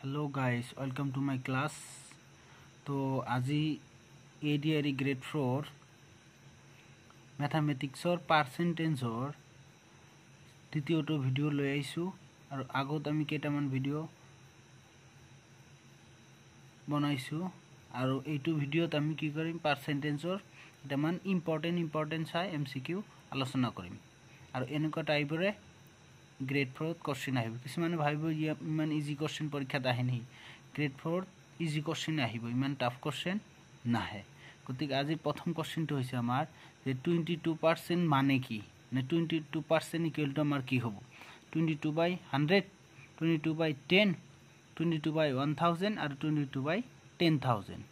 Hello guys, welcome to my class. तो আজি ADRE grade 4 mathematics or percentage or দ্বিতীয়টো video লৈ আইছো আৰু আগত আমি কেইটামান ভিডিও বনাইছো আৰু এইটো ভিডিওত আমি কি কৰিম পাৰ্সেন্টেজৰ কেইটামান ইম্পৰ্টেন্ট চাই এমসিকিউ আলোচনা কৰিম আৰু এনেকুৱা টাইপৰে গ্ৰেড 4 কোশ্চেন আহিব কিছুমানে ভাবিব ইমান ইজি কোশ্চেন পৰীক্ষাত আহে নি গ্ৰেড 4 ইজি কোশ্চেন আহিব ইমান টাফ কোশ্চেন নাহে গতিক আজি প্ৰথম কোশ্চেনটো হৈছে আমাৰ যে 22% মানে কি নে 22% ইকুৱেল টু আমাৰ কি হ'ব 22/100 22/10 22/1000 আৰু 22/10000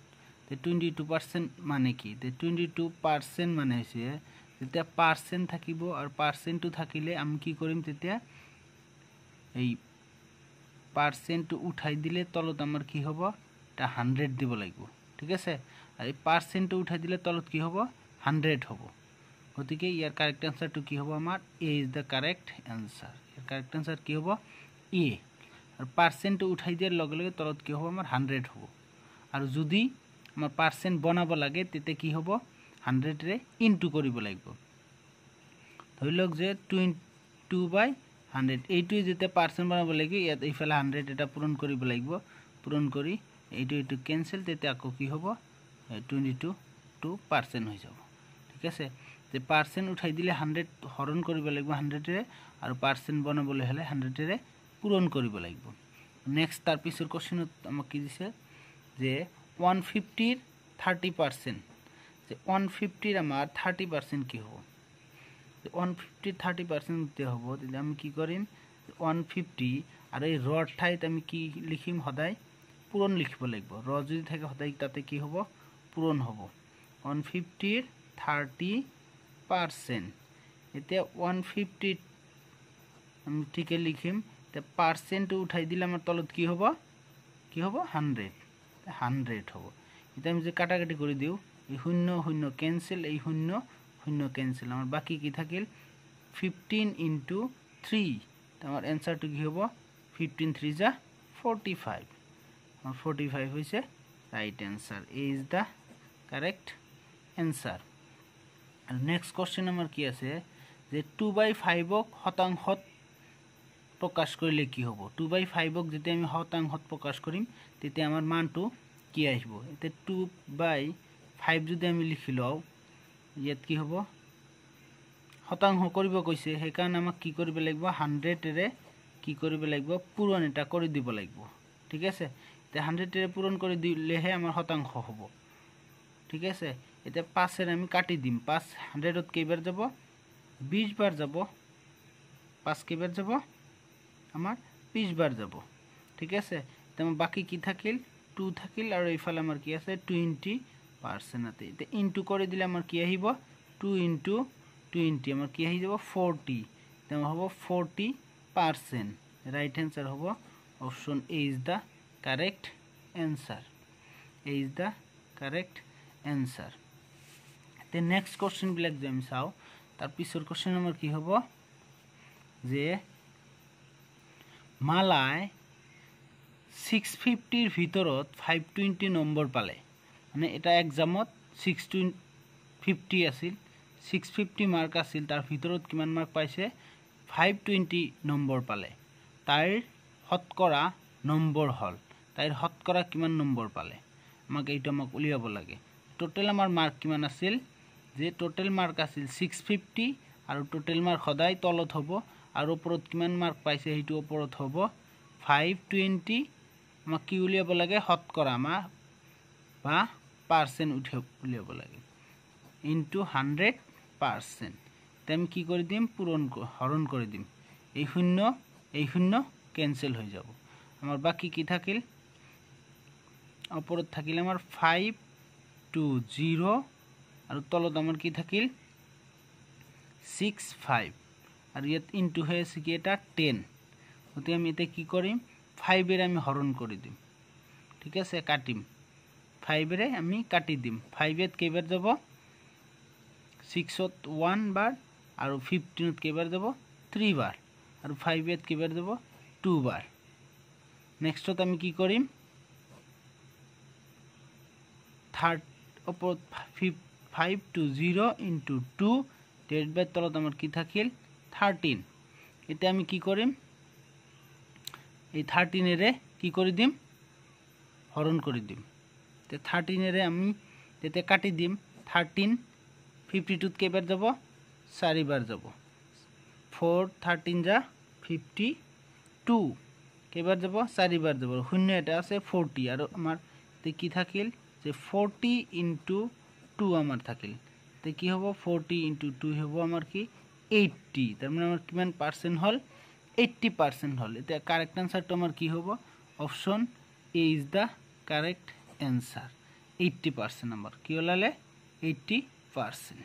তে 22% মানে কি তে 22% মানে হৈছে যেতিয়া পার্সেন্ট থাকিব আৰু পাৰ্সেন্টটো থাকিলে আমি কি কৰিম তেতিয়া এই পাৰ্সেন্টটো উঠাই দিলে তলত আমাৰ কি হ'ব এটা 100 দিব লাগিব ঠিক আছে আৰু এই পার্সেন্টটো উঠাই দিলে তলত কি হ'ব 100 হ'ব গতিকে ইয়াৰ কাৰেক্ট আনসাৰটো কি হ'ব আমাৰ A is the correct answer ইয়াৰ কাৰেক্ট আনসাৰ কি হ'ব এ আৰু পাৰ্সেন্টটো উঠাই দিয়াৰ লগে লগে তলত কি হ'ব আমাৰ 100 হ'ব আৰু যদি আমাৰ পাৰ্সেন্ট বনাব লাগে তেতিয়া কি হ'ব 100 ৰে ইনটু কৰিব লাগিব ধৰি লওক যে 22/100 এইটো যেতে পাৰ্সেন্ট বনাব লাগে ইয়াত এইফালে 100 এটা পূৰণ কৰিব লাগিব পূৰণ কৰি এইটো ক্যান্সেল তেতে আকৌ কি হ'ব 22% হৈ যাব ঠিক আছে যে পার্সেন্ট উঠাই দিলে 100 হৰণ কৰিব লাগিব 100 ৰে আৰু পাৰ্সেন্ট বনাবলৈ হলে 100 ৰে পূৰণ কৰিব লাগিব নেক্সট তাৰ পিছৰ কোশ্চেনত আমাক কি দিছে যে 150 ৰ 30% যে 150 ৰ আমাৰ 30% কি হ'ব 150 30% তে হ'ব তেতিয়া আমি কি কৰিম 150 আৰু এই ৰ ঠাইত আমি কি লিখিম সদায় পূৰণ লিখিব লাগিব ৰ যদি থাকে সদায় তাতে কি হ'ব পূৰণ হ'ব 150 ৰ 30% এতিয়া 150 আমি ঠিকে লিখিম তে পাৰ্সেন্টটো উঠাই দিলে আমাৰ তলত কি হ'ব 100 হ'ব এতিয়া আমি যে কাটাকাটি কৰি দিও এই 0 ক্যান্সেল এই 0 ক্যান্সেল আমাৰ বাকি কি থাকিল 15 into 3 আমাৰ आंसरটো কি হ'ব 15 3 যা 45 আর 45 হইছে right answer A is the correct answer আর নেক্সট কোশ্চেন আমাৰ কি আছে যে 2/5 ক শতাংশত প্ৰকাশ কৰিলে কি হ'ব 2/5 ক যেতিয়া আমি শতাংশত প্ৰকাশ কৰিম তেতিয়া আমাৰ মানটো কি আহিব এতে 2/5 যদি আমি লিখি লও ইয়াত কি হ'ব শতাংশ কৰিব কৈছে সেই কাৰণ আমাক কি কৰিব লাগিব 100 ৰে কি কৰিব লাগিব পূৰণ এটা কৰি দিব লাগিব ঠিক আছে তে 100 ৰে পূৰণ কৰি দিলেহে আমাৰ শতাংশ হ'ব ঠিক আছে এটা 5 ৰে আমি কাটি দিম 5 100 ত কেইবাৰ যাব 20 বাৰ যাব 5 কেইবাৰ যাব আমাৰ 20 বাৰ যাব ঠিক আছে তে বাকি কি থাকিল 2 থাকিল আৰু ইফালে আমাৰ কি আছে 20% আছে তে ইনটু কৰি দিলে আমাৰ কি আহিব 2 into 20 আমাৰ কি আহি যাব 40 তেম হ'ব 40% রাইট आंसर হ'ব option A is the correct answer A is the correct answer তে নেক্সট কোশ্চেন বিলাক যে আমি চাও তাৰ পিছৰ কোশ্চেন আমাৰ কি হ'ব যে মালাই 650 ৰ ভিতৰত 520 নম্বৰ পালে মানে এটা এক্সামত 650 আছিল 650 মাৰ্ক আছিল তাৰ ভিতৰত কিমান মাৰ্ক পাইছে 520 নম্বৰ পালে তাইৰ শতকৰা নম্বৰ হল তাইৰ শতকৰা কিমান নম্বৰ পালে আমাক এইটো আমাক উলিয়াব লাগে টোটাল আমাৰ মাৰ্ক কিমান আছিল যে টোটাল মাৰ্ক আছিল 650 আৰু টোটাল মাৰ্ক সদায় তলত হ'ব আৰু ওপৰত কিমান মাৰ্ক পাইছে হেতু ওপৰত হ'ব 520 আমাক কি উলিয়াব লাগে শতকৰা মা বা পাৰ্সেন্ট উলিয়াব লাগে ইনটু 100% তেম কি কৰি দিম পূৰণ হৰণ কৰি দিম এই 0 ক্যান্সেল হৈ যাব আমাৰ বাকি কি থাকিল ওপৰত থাকিল আমাৰ 520 আৰু তলত আমাৰ কি থাকিল 65 আৰু ইয়াত ইনটু হৈ আছে কি এটা 10 গতি আমি এতে কি কৰিম 5 এৰ আমি হৰণ কৰি দিম ঠিক আছে কাটিম 5 এৰ আমি কাটি দিম 5 এত কেইবাৰ যাব 6 ত 1 বাৰ আৰু 15 ত কেইবাৰ যাব 3 বাৰ আৰু 5 এত কেইবাৰ যাব 2 বাৰ নেক্সটত আমি কি কৰিম 5 to 0 into 2 divided by তলত আমাৰ কি থাকিল 13 এটা আমি কি কৰিম এই 13 এৰে কি কৰি দিম হৰণ কৰি দিম তে 13 এৰে আমি তেতে কাটি দিম 13 52 কেইবাৰ যাব 4 বাৰ যাব 4 13 যা 52 কেইবাৰ যাব 4 বাৰ যাব শূন্য এটা আছে 40 আৰু আমাৰ তে কি থাকিল যে 40 into 2 আমার থাকিল তে কি হবো 40 into 2 হবো আমার কি 80 তার মানে আমার কিমান পার্সেন্ট হল 80% হল এটা কারেক্ট आंसर তো আমার কি হবো option A is the correct answer 80% number কি হলালে 80%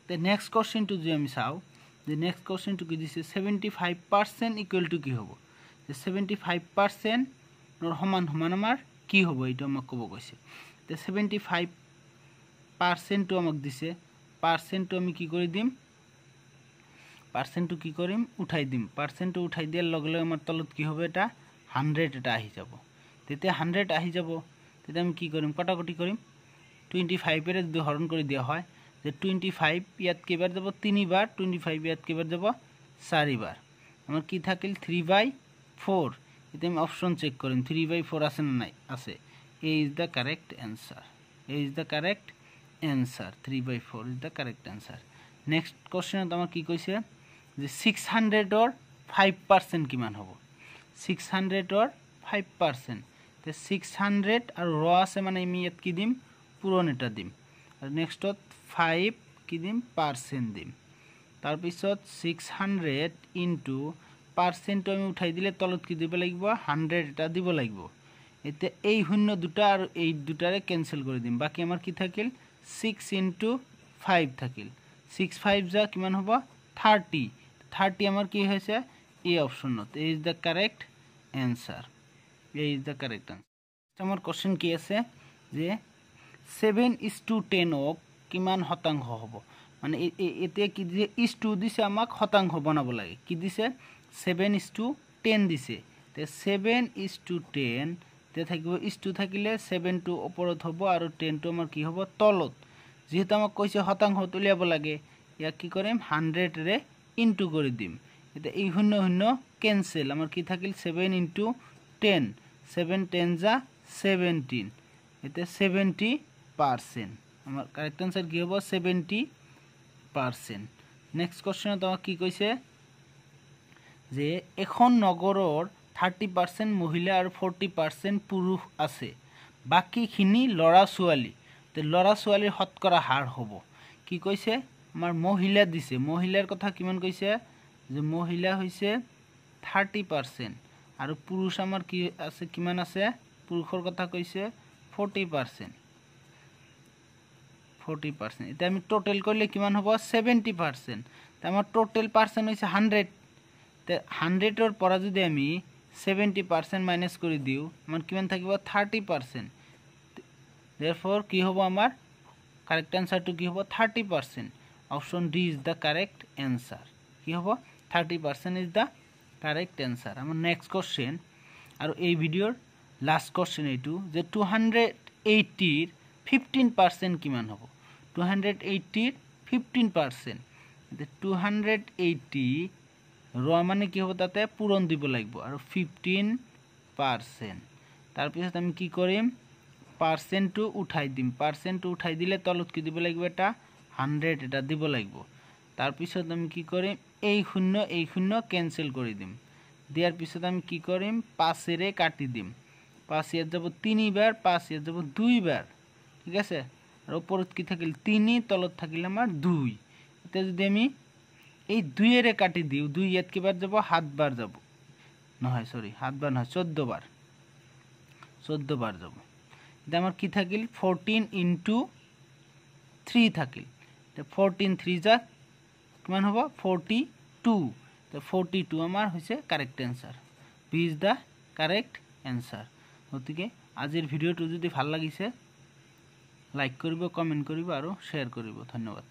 the next question to যে আমি চাও the next question to কি দিছে 75% ইকুয়াল টু কি হবো যে 75% নর সমান সমান আমার কি হবো এটা আমাক কব কৈছে তে 75% তো আমাক দিছে পার্সেন্ট তো আমি কি করে দিম পার্সেন্ট তো কি করিম উঠাই দিম পার্সেন্ট তো উঠাই দিয়ার লগে লগে আমার তলত কি হবে এটা 100 এটা আহি যাব তেতে 100 আহি যাব তেতে আমি কি করিম কাটাকুটি করিম 25 এর যদি হরণ করে দেয়া হয় যে 25 ইয়াত কেবার যাব 3 বার 25 ইয়াত কেবার যাব 4 বার আমার কি থাকিল 3/4 এটা আমি অপশন চেক করিম 3/4 আছে না নাই আছে A is the correct answer. A is the correct answer. 3/4 is the correct answer. Next question তোমার কি কইছে যে 600 or 5% কিমান হবো 600 or 5% তে 600 আর র আছে মানে আমি ইয়াত কি দিম পূরণ এটা দিম আর নেক্সটত 5 কি দিম পার্সেন্ট দিম তার পিছত 600 ইনটু পার্সেন্ট আমি উঠাই দিলে তলত কি দিব লাগিব 100 এটা দিব লাগিব এতে এই শূন্য দুটা আর এই দুটারে ক্যান্সেল করে দিম বাকি আমার কি থাকিল 6 into 5 থাকিল 6 5 যা কিমান হবো 30 30 আমার কি হয়েছে এই option not is the correct answer এই ইজ দ্য কারেক্ট आंसर আমার কোশ্চেন কি আছে যে 7:10 ক কিমান শতাংশ হবো মানে এতে কি যে is to দিছে আমাক শতাংশ বনাব লাগে কি দিছে 7:10 দিছে তে 7:10 তে থাকিব is to থাকিলে 7 to ওপৰত হ'ব আৰু 10 to আমাৰ কি হ'ব তলত যেহেতু আমাক কৈছে শতাংশ তুলিয়াব লাগে ইয়াক কি কৰিম 100 ৰে ইনটু কৰি দিম এটা এই শূন্য শূন্য ক্যান্সেল আমাৰ কি থাকিল 7 into 10 7 10 যা 17 এটা 70% আমাৰ কারেক্ট आंसर কি হ'ব 70% নেক্সট কোশ্চেন তো কি কৈছে যে এখন নগৰৰ 30% মহিলা আৰু 40% পুৰুষ আছে বাকিখিনি লৰা ছোৱালী তে লৰা ছোৱালীৰ শতকৰা হাৰ হ'ব কি কৈছে আমাৰ মহিলা দিছে মহিলাৰ কথা কিমান কৈছে যে মহিলা হৈছে 30% আৰু পুৰুষ আমাৰ কি আছে কিমান আছে পুৰুষৰ কথা কৈছে 40% এটা আমি টোটাল কৰলে কিমান হ'ব 70% তে আমাৰ টোটাল পাৰ্সেন্ট হৈছে 100 তে 100 এৰ পৰা যদি আমি 70% মাইনাস কৰি দিও আমাৰ কিমান থাকিব 30% therefore কি হ'ব আমাৰ কারেক্ট आंसर টু কি হ'ব 30% option D is the correct answer কি হ'ব 30% ইজ দা কারেক্ট आंसर আমাৰ নেক্সট কোশ্চেন আৰু এই ভিডিওৰ লাস্ট কোশ্চেন এইটো যে 280 এর 15% কিমান হ'ব 280 এর 15% 280 র মানে কি হবে তাতে পূরণ দিব লাগিব আৰু 15% তাৰ পিছত আমি কি কৰিম পার্সেন্ট টু উঠাই দিম পার্সেন্ট টু উঠাই দিলে তলত কি দিব লাগিব এটা 100 এটা দিব লাগিব তার পিছত আমি কি কৰিম এই শূন্য ক্যান্সেল কৰি দিম দিয়াৰ পিছত আমি কি কৰিম 5 এৰে কাটি দিম 5 ইয়াত যাব 3 বার 5 ইয়াত যাব 2 বার ঠিক আছে আর উপরত কি থাকিল 3 তলত থাকিল আমার 2 এটা যদি আমি এই 2 এরে কাটি দিও 2 ইয়াত কিবার যাব 7 বার যাব নহয় সরি 7 বার নহয় 14 বার 14 বার যাব এটা আমার কি থাকিল 14 into 3 থাকিল তো 14 3 যা কিমান হ'ব 42 তো 42 আমার হইছে correct answer B is the correct answer গতিকে আজিৰ ভিডিওটো যদি ভাল লাগিছে লাইক কৰিব কমেন্ট কৰিব আৰু শেয়াৰ কৰিব ধন্যবাদ।